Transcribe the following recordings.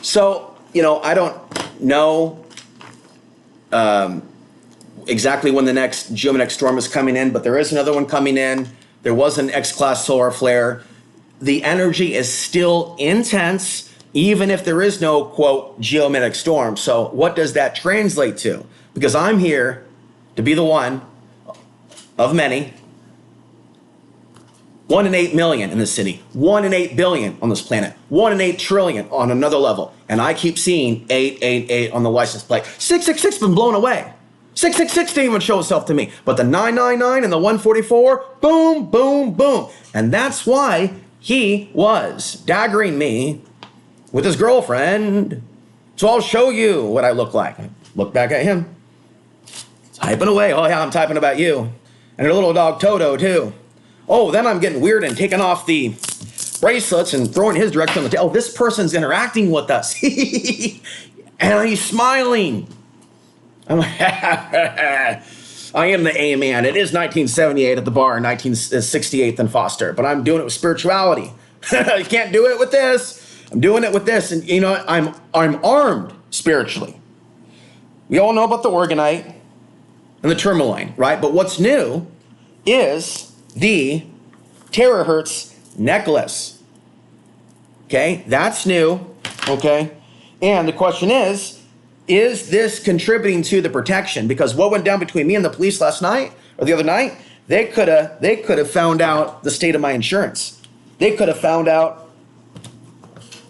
So, you know, I don't know exactly when the next geomagnetic storm is coming in, but there is another one coming in. There was an X-class solar flare. The energy is still intense, even if there is no, quote, geomagnetic storm. So what does that translate to? Because I'm here to be the one of many. 1 in 8 million in this city, 1 in 8 billion on this planet, 1 in 8 trillion on another level. And I keep seeing 888 on the license plate. 666 been blown away. 666 didn't even show itself to me. But the 999 and the 144, boom, boom, boom. And that's why he was daggering me with his girlfriend. So I'll show you what I look like. Look back at him. Typing away. Oh yeah, I'm typing about you. And your little dog Toto too. Oh, then I'm getting weird and taking off the bracelets and throwing his direction on the tail. Oh, this person's interacting with us. And he's smiling. I'm like, I am the A man. It is 1978 at the bar, 1968th and Foster, but I'm doing it with spirituality. I can't do it with this. I'm doing it with this. And you know, I'm armed spiritually. We all know about the Organite and the Tourmaline, right? But what's new is the terahertz necklace. Okay, that's new. Okay, and the question is this contributing to the protection? Because what went down between me and the police last night or the other night, they could have found out the state of my insurance. They could have found out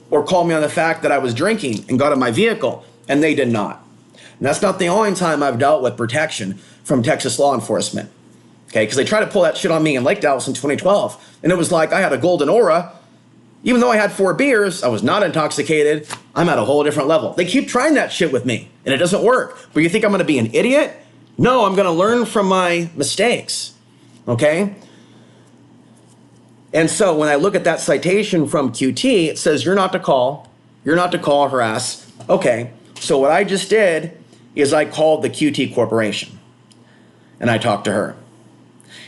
or called me on the fact that I was drinking and got in my vehicle, and they did not. And that's not the only time I've dealt with protection from Texas law enforcement. Okay, because they tried to pull that shit on me in Lake Dallas in 2012. And it was like I had a golden aura. Even though I had 4 beers, I was not intoxicated. I'm at a whole different level. They keep trying that shit with me, and it doesn't work. But you think I'm going to be an idiot? No, I'm going to learn from my mistakes. Okay? And so when I look at that citation from QT, it says you're not to call, harass. Okay, so what I just did is I called the QT Corporation, and I talked to her.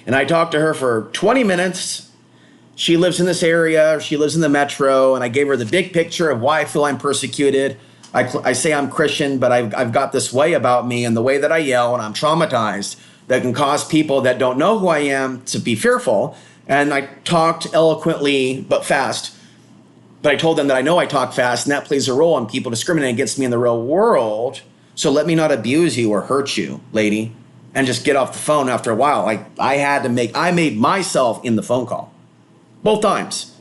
And I talked to her for 20 minutes. She lives in this area. She lives in the metro. And I gave her the big picture of why I feel I'm persecuted. I say I'm Christian, but I've got this way about me and the way that I yell, and I'm traumatized, that can cause people that don't know who I am to be fearful. And I talked eloquently but fast. But I told them that I know I talk fast, and that plays a role in people discriminating against me in the real world. So let me not abuse you or hurt you, lady. And just get off the phone after a while. I made myself in the phone call. Both times.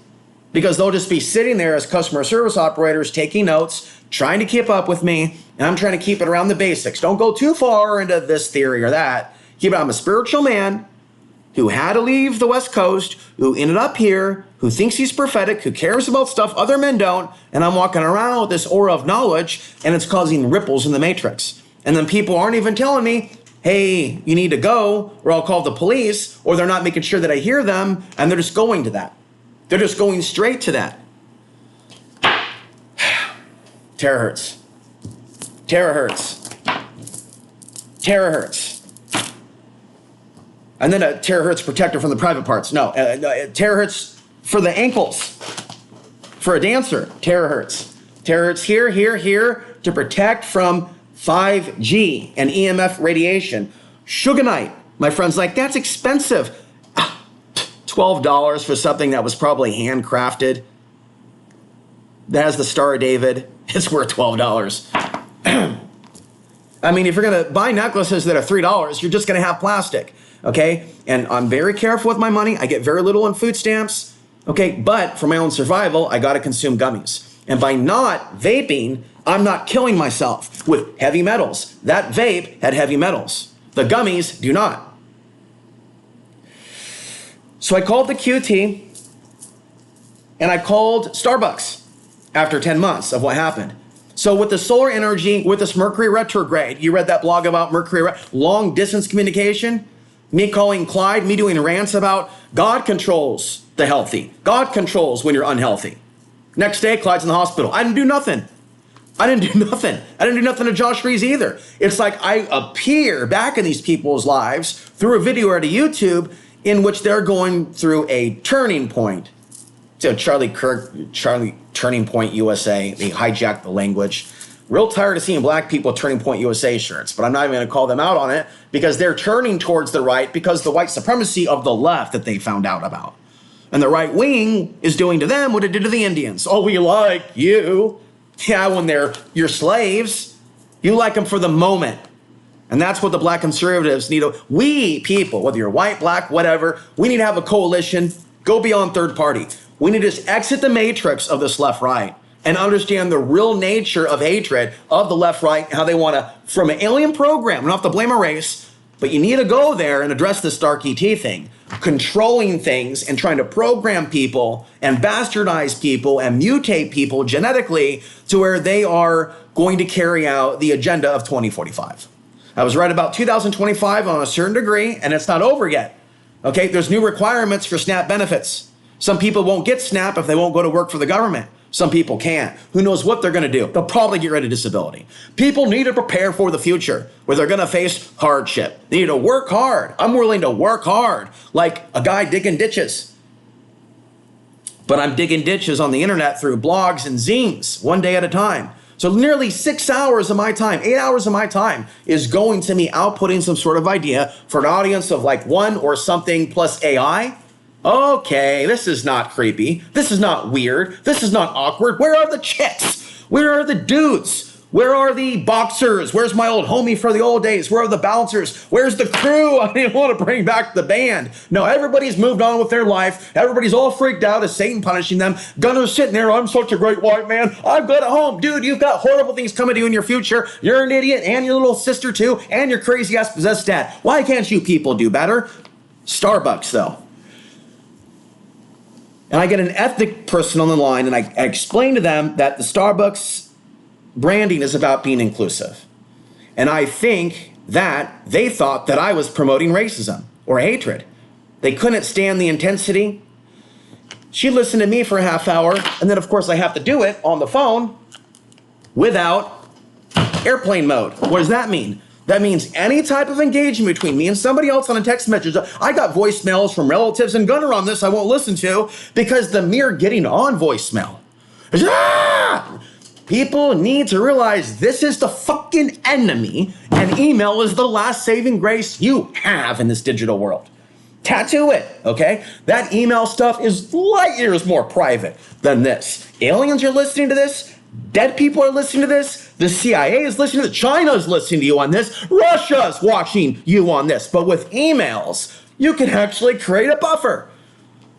Because they'll just be sitting there as customer service operators taking notes, trying to keep up with me, and I'm trying to keep it around the basics. Don't go too far into this theory or that. I'm a spiritual man who had to leave the West Coast, who ended up here, who thinks he's prophetic, who cares about stuff other men don't, and I'm walking around with this aura of knowledge, and it's causing ripples in the matrix. And then people aren't even telling me, hey, you need to go, or I'll call the police, or they're not making sure that I hear them, and they're just going to that. They're just going straight to that. Terahertz. Terahertz. Terahertz. And then a terahertz protector from the private parts. No, terahertz for the ankles. For a dancer, terahertz. Terahertz here, to protect from 5G and EMF radiation. Sugarite. My friend's like, that's expensive. $12 for something that was probably handcrafted. That has the Star of David. It's worth $12. I mean, if you're going to buy necklaces that are $3, you're just going to have plastic. Okay? And I'm very careful with my money. I get very little in food stamps. Okay? But for my own survival, I got to consume gummies. And by not vaping, I'm not killing myself with heavy metals. That vape had heavy metals. The gummies do not. So I called the QT and I called Starbucks after 10 months of what happened. So with the solar energy, with this Mercury retrograde, you read that blog about Mercury, long distance communication, me calling Clyde, me doing rants about God controls the healthy. God controls when you're unhealthy. Next day, Clyde's in the hospital. I didn't do nothing. I didn't do nothing to Josh Rees either. It's like I appear back in these people's lives through a video or to YouTube in which they're going through a turning point So Charlie Kirk, Charlie Turning Point USA, they hijacked the language. Real tired of seeing black people Turning Point USA shirts, but I'm not even going to call them out on it because they're turning towards the right because the white supremacy of the left that they found out about. And the right wing is doing to them what it did to the Indians. Oh, we like you. Yeah, when they're your slaves, you like them for the moment. And that's what the black conservatives need. We people, whether you're white, black, whatever, we need to have a coalition, go beyond third party. We need to just exit the matrix of this left-right and understand the real nature of hatred of the left-right, how they want to, from an alien program, not to blame a race, but you need to go there and address this dark ET thing, controlling things and trying to program people and bastardize people and mutate people genetically to where they are going to carry out the agenda of 2045. I was right about 2025 on a certain degree, and it's not over yet. Okay, there's new requirements for SNAP benefits. Some people won't get SNAP if they won't go to work for the government. Some people can't. Who knows what they're going to do? They'll probably get rid of disability. People need to prepare for the future where they're going to face hardship. They need to work hard. I'm willing to work hard like a guy digging ditches. But I'm digging ditches on the internet through blogs and zines, one day at a time. So nearly 6 hours of my time, 8 hours of my time is going to me outputting some sort of idea for an audience of like one or something plus AI. Okay, this is not creepy. This is not weird. This is not awkward. Where are the chicks? Where are the dudes? Where are the boxers? Where's my old homie for the old days? Where are the bouncers? Where's the crew? I didn't want to bring back the band. No, everybody's moved on with their life. Everybody's all freaked out as Satan punishing them. Gunner's sitting there, I'm such a great white man. I'm good at home. Dude, you've got horrible things coming to you in your future. You're an idiot and your little sister too and your crazy ass possessed dad. Why can't you people do better? Starbucks though. And I get an ethnic person on the line and I explain to them that the Starbucks branding is about being inclusive. And I think that they thought that I was promoting racism or hatred. They couldn't stand the intensity. She listened to me for a half hour, and then of course I have to do it on the phone without airplane mode. What does that mean? That means any type of engagement between me and somebody else on a text message. I got voicemails from relatives and Gunner on this I won't listen to because the mere getting on voicemail. People need to realize this is the fucking enemy and email is the last saving grace you have in this digital world. Tattoo it, okay? That email stuff is light years more private than this. Aliens are listening to this. Dead people are listening to this. The CIA is listening to this. China's listening to you on this. Russia's watching you on this. But with emails, you can actually create a buffer.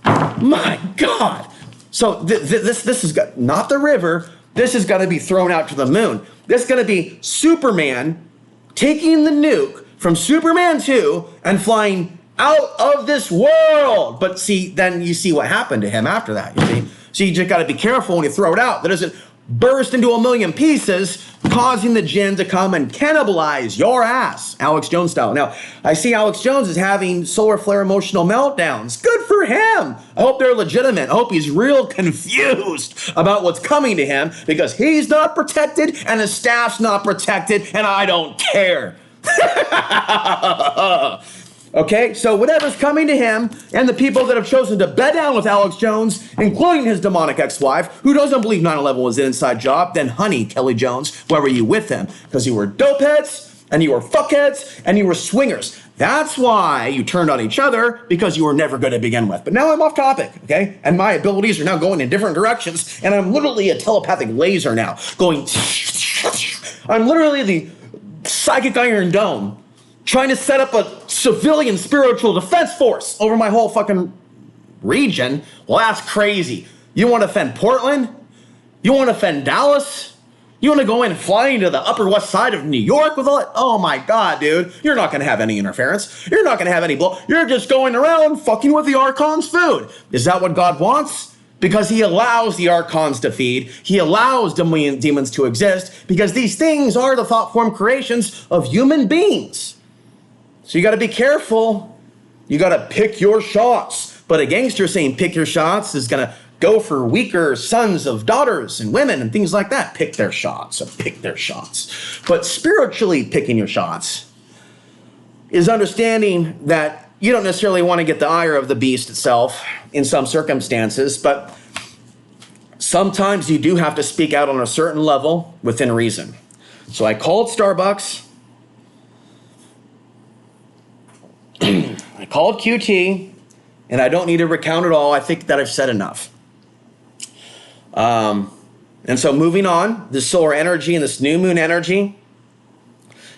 My God. So this is not the river. This is going to be thrown out to the moon. This is going to be Superman taking the nuke from Superman 2 and flying out of this world. But see, then you see what happened to him after that, you see. So you just got to be careful when you throw it out. That doesn't burst into a million pieces, causing the jinn to come and cannibalize your ass, Alex Jones style. Now, I see Alex Jones is having solar flare emotional meltdowns. Good for him. I hope they're legitimate. I hope he's real confused about what's coming to him because he's not protected and his staff's not protected, and I don't care. Okay, so whatever's coming to him and the people that have chosen to bed down with Alex Jones, including his demonic ex-wife, who doesn't believe 9/11 was an inside job, then honey, Kelly Jones, why were you with him? Because you were dopeheads, and you were fuckheads, and you were swingers. That's why you turned on each other, because you were never good to begin with. But now I'm off topic, okay? And my abilities are now going in different directions, and I'm literally a telepathic laser now, going... I'm literally the psychic Iron Dome, trying to set up a civilian spiritual defense force over my whole fucking region. Well, that's crazy. You want to offend Portland? You want to offend Dallas? You want to go in and fly into the Upper West Side of New York with all that? Oh my God, dude. You're not going to have any interference. You're not going to have any blow. You're just going around fucking with the Archon's food. Is that what God wants? Because he allows the Archons to feed. He allows demons to exist because these things are the thought form creations of human beings. So you got to be careful. You got to pick your shots. But a gangster saying pick your shots is going to go for weaker sons of daughters and women and things like that. Pick their shots. So pick their shots. But spiritually picking your shots is understanding that you don't necessarily want to get the ire of the beast itself in some circumstances, but sometimes you do have to speak out on a certain level within reason. So I called Starbucks. I called QT, and I don't need to recount it all. I think that I've said enough. And so moving on, this solar energy and this new moon energy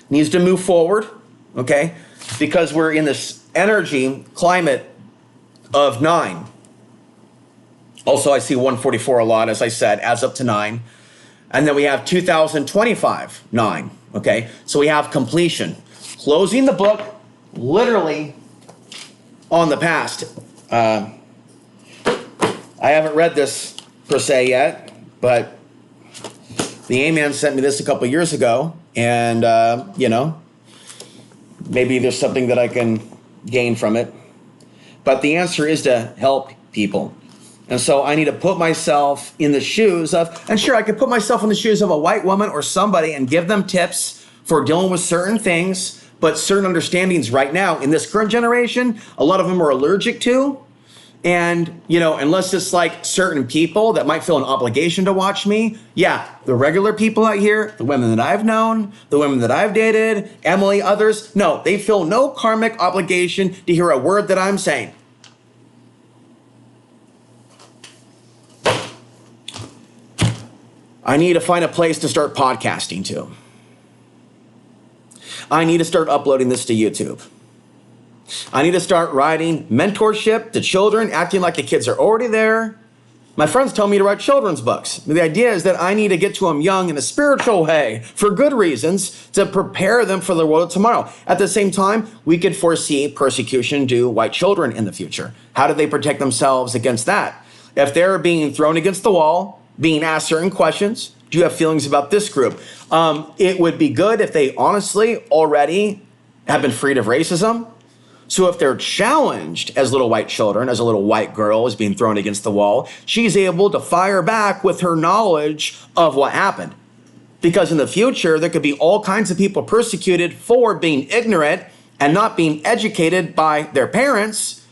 needs to move forward, okay? Because we're in this energy climate of 9. Also, I see 144 a lot, as I said, adds up to 9. And then we have 2025, 9, okay? So we have completion. Closing the book, literally, on the past. I haven't read this per se yet, but the A-Man sent me this a couple years ago, and, you know, maybe there's something that I can gain from it. But the answer is to help people. And so I need to put myself in the shoes of, and sure, I could put myself in the shoes of a white woman or somebody and give them tips for dealing with certain things, but certain understandings right now in this current generation, a lot of them are allergic to. And, you know, unless it's like certain people that might feel an obligation to watch me, yeah, the regular people out here, the women that I've known, the women that I've dated, Emily, others, no, they feel no karmic obligation to hear a word that I'm saying. I need to find a place to start podcasting to. I need to start uploading this to YouTube. I need to start writing mentorship to children, acting like the kids are already there. My friends tell me to write children's books. The idea is that I need to get to them young in a spiritual way for good reasons to prepare them for the world of tomorrow. At the same time, we could foresee persecution to white children in the future. How do they protect themselves against that? If they're being thrown against the wall, being asked certain questions, do you have feelings about this group? It would be good if they honestly already have been freed of racism. So if they're challenged as little white children, as a little white girl is being thrown against the wall, she's able to fire back with her knowledge of what happened. Because in the future, there could be all kinds of people persecuted for being ignorant and not being educated by their parents,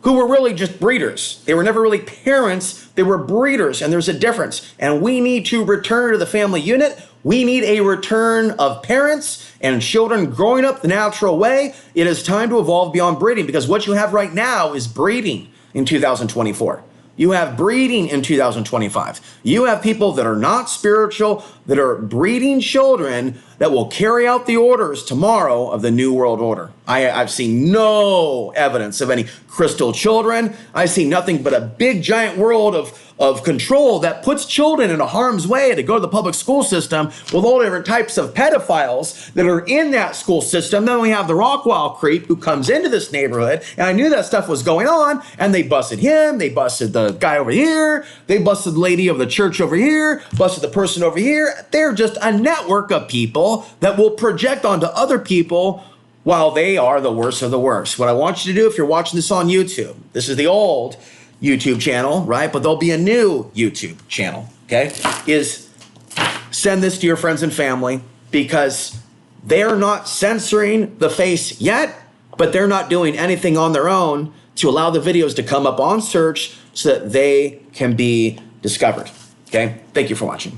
who were really just breeders. They were never really parents, they were breeders, and there's a difference. And we need to return to the family unit. We need a return of parents and children growing up the natural way. It is time to evolve beyond breeding, because what you have right now is breeding in 2024. You have breeding in 2025. You have people that are not spiritual, that are breeding children that will carry out the orders tomorrow of the New World Order. I've seen no evidence of any crystal children. I see nothing but a big giant world of control that puts children in a harm's way to go to the public school system with all different types of pedophiles that are in that school system. Then we have the Rockwall creep who comes into this neighborhood, and I knew that stuff was going on, and they busted him, they busted the guy over here, they busted the lady of the church over here, busted the person over here. They're just a network of people that will project onto other people while they are the worst of the worst. What I want you to do, if you're watching this on YouTube, this is the old YouTube channel, right? But there'll be a new YouTube channel, okay? Is send this to your friends and family, because they're not censoring the face yet, but they're not doing anything on their own to allow the videos to come up on search so that they can be discovered, okay? Thank you for watching.